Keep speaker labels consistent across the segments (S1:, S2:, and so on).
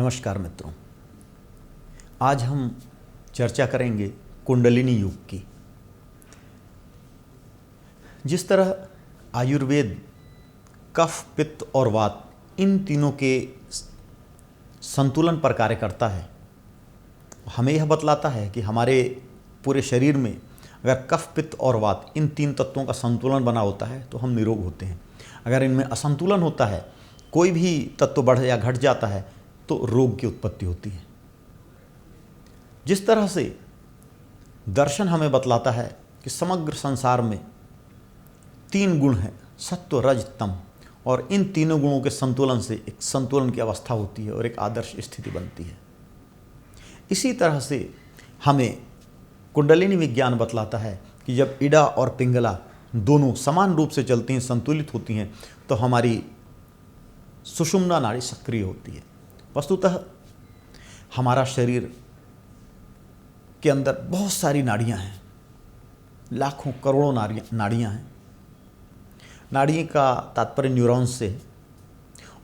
S1: नमस्कार मित्रों, आज हम चर्चा करेंगे कुंडलिनी योग की। जिस तरह आयुर्वेद कफ, पित्त और वात इन तीनों के संतुलन पर कार्य करता है, हमें यह बतलाता है कि हमारे पूरे शरीर में अगर कफ, पित्त और वात इन तीन तत्वों का संतुलन बना होता है तो हम निरोग होते हैं। अगर इनमें असंतुलन होता है, कोई भी तत्व बढ़ या घट जाता है तो रोग की उत्पत्ति होती है। जिस तरह से दर्शन हमें बतलाता है कि समग्र संसार में तीन गुण हैं, सत्व, रज, तम, और इन तीनों गुणों के संतुलन से एक संतुलन की अवस्था होती है और एक आदर्श स्थिति बनती है। इसी तरह से हमें कुंडलिनी विज्ञान बतलाता है कि जब इड़ा और पिंगला दोनों समान रूप से चलती हैं, संतुलित होती हैं, तो हमारी सुषुम्ना नाड़ी सक्रिय होती है। वस्तुतः हमारा शरीर के अंदर बहुत सारी नाड़ियां हैं, लाखों करोड़ों नाड़ियां हैं। नाड़ी का तात्पर्य न्यूरॉन्स से है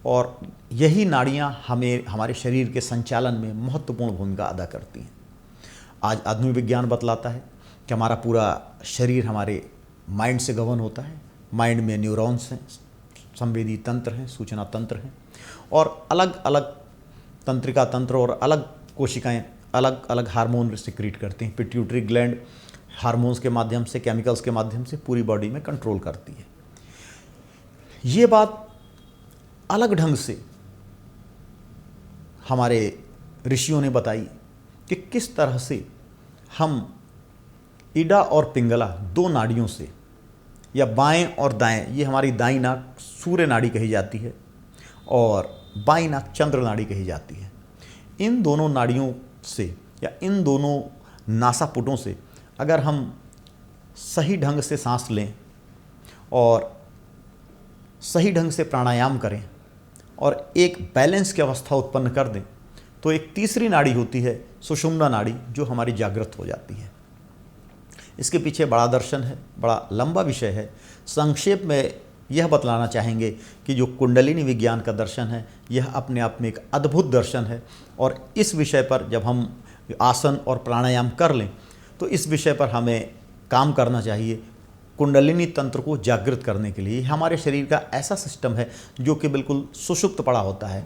S1: और यही नाड़ियां हमें हमारे शरीर के संचालन में महत्वपूर्ण भूमिका अदा करती हैं। आज आधुनिक विज्ञान बतलाता है कि हमारा पूरा शरीर हमारे माइंड से गवर्न होता है। माइंड में न्यूरॉन्स हैं, संवेदी तंत्र हैं, सूचना तंत्र हैं और अलग अलग तंत्रिका तंत्र और अलग कोशिकाएं अलग अलग हार्मोन सिक्रीट करती हैं। पिट्यूटरी ग्लैंड हार्मोन्स के माध्यम से, केमिकल्स के माध्यम से पूरी बॉडी में कंट्रोल करती है। ये बात अलग ढंग से हमारे ऋषियों ने बताई कि किस तरह से हम इड़ा और पिंगला दो नाड़ियों से, या बाएं और दाएं, ये हमारी दाईं नाक सूर्य नाड़ी कही जाती है और बाईं नाक चंद्र नाड़ी कही जाती है। इन दोनों नाड़ियों से या इन दोनों नासापुटों से अगर हम सही ढंग से सांस लें और सही ढंग से प्राणायाम करें और एक बैलेंस की अवस्था उत्पन्न कर दें, तो एक तीसरी नाड़ी होती है सुषुम्ना नाड़ी, जो हमारी जागृत हो जाती है। इसके पीछे बड़ा दर्शन है, बड़ा लंबा विषय है। संक्षेप में यह बतलाना चाहेंगे कि जो कुंडलिनी विज्ञान का दर्शन है, यह अपने आप में एक अद्भुत दर्शन है और इस विषय पर जब हम आसन और प्राणायाम कर लें तो इस विषय पर हमें काम करना चाहिए। कुंडलिनी तंत्र को जागृत करने के लिए हमारे शरीर का ऐसा सिस्टम है जो कि बिल्कुल सुषुप्त पड़ा होता है।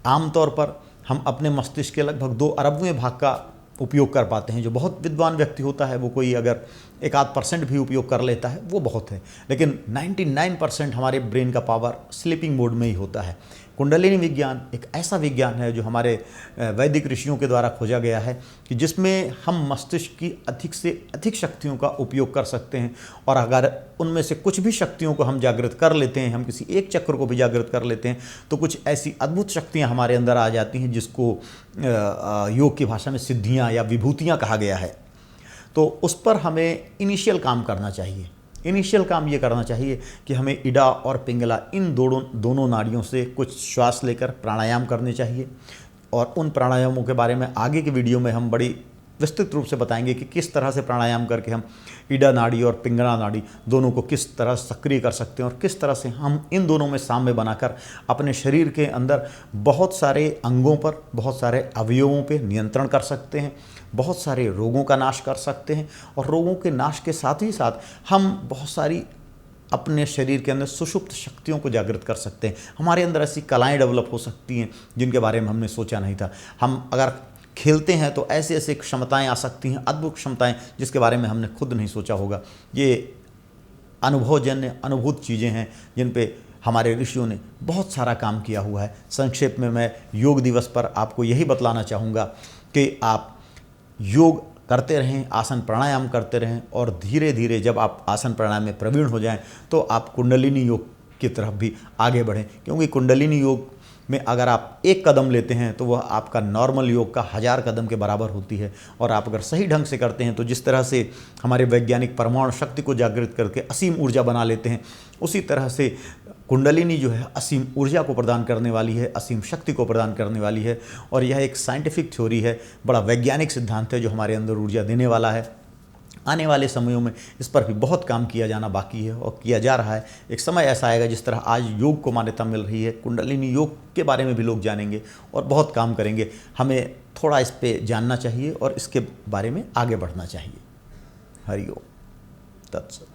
S1: आमतौर पर हम अपने मस्तिष्क के लगभग 2 अरबवें भाग का उपयोग कर पाते हैं। जो बहुत विद्वान व्यक्ति होता है वो कोई अगर 1-8% भी उपयोग कर लेता है वो बहुत है, लेकिन 99% हमारे ब्रेन का पावर स्लीपिंग मोड में ही होता है। कुंडलिनी विज्ञान एक ऐसा विज्ञान है जो हमारे वैदिक ऋषियों के द्वारा खोजा गया है कि जिसमें हम मस्तिष्क की अधिक से अधिक शक्तियों का उपयोग कर सकते हैं और अगर उनमें से कुछ भी शक्तियों को हम जागृत कर लेते हैं, हम किसी एक चक्र को भी जागृत कर लेते हैं, तो कुछ ऐसी अद्भुत शक्तियाँ हमारे अंदर आ जाती हैं जिसको योग की भाषा में सिद्धियाँ या विभूतियाँ कहा गया है। तो उस पर हमें इनिशियल काम करना चाहिए। इनिशियल काम ये करना चाहिए कि हमें इड़ा और पिंगला इन दोनों नाड़ियों से कुछ श्वास लेकर प्राणायाम करने चाहिए और उन प्राणायामों के बारे में आगे की वीडियो में हम बड़ी विस्तृत रूप से बताएंगे कि किस तरह से प्राणायाम करके हम इड़ा नाड़ी और पिंगला नाड़ी दोनों को किस तरह सक्रिय कर सकते हैं और किस तरह से हम इन दोनों में साम्य बनाकर अपने शरीर के अंदर बहुत सारे अंगों पर, बहुत सारे अवयवों पर नियंत्रण कर सकते हैं, बहुत सारे रोगों का नाश कर सकते हैं और रोगों के नाश के साथ ही साथ हम बहुत सारी अपने शरीर के अंदर सुषुप्त शक्तियों को जागृत कर सकते हैं। हमारे अंदर ऐसी कलाएं डेवलप हो सकती हैं जिनके बारे में हमने सोचा नहीं था। हम अगर खेलते हैं तो ऐसे ऐसे क्षमताएं आ सकती हैं, अद्भुत क्षमताएं जिसके बारे में हमने खुद नहीं सोचा होगा। ये अनुभवजन्य अनुभूत चीज़ें हैं जिन पे हमारे ऋषियों ने बहुत सारा काम किया हुआ है। संक्षेप में मैं योग दिवस पर आपको यही बतलाना चाहूँगा कि आप योग करते रहें, आसन प्राणायाम करते रहें और धीरे धीरे जब आप आसन प्राणायाम में प्रवीण हो जाएं तो आप कुंडलिनी योग की तरफ भी आगे बढ़ें, क्योंकि कुंडलिनी योग में अगर आप एक कदम लेते हैं तो वह आपका नॉर्मल योग का 1000 कदम के बराबर होती है। और आप अगर सही ढंग से करते हैं तो जिस तरह से हमारे वैज्ञानिक परमाणु शक्ति को जागृत करके असीम ऊर्जा बना लेते हैं, उसी तरह से कुंडलिनी जो है असीम ऊर्जा को प्रदान करने वाली है, असीम शक्ति को प्रदान करने वाली है। और यह एक साइंटिफिक थ्योरी है, बड़ा वैज्ञानिक सिद्धांत है जो हमारे अंदर ऊर्जा देने वाला है। आने वाले समयों में इस पर भी बहुत काम किया जाना बाकी है और किया जा रहा है। एक समय ऐसा आएगा जिस तरह आज योग को मान्यता मिल रही है, कुंडलिनी योग के बारे में भी लोग जानेंगे और बहुत काम करेंगे। हमें थोड़ा इस पे जानना चाहिए और इसके बारे में आगे बढ़ना चाहिए। हरि ओम तत्सत।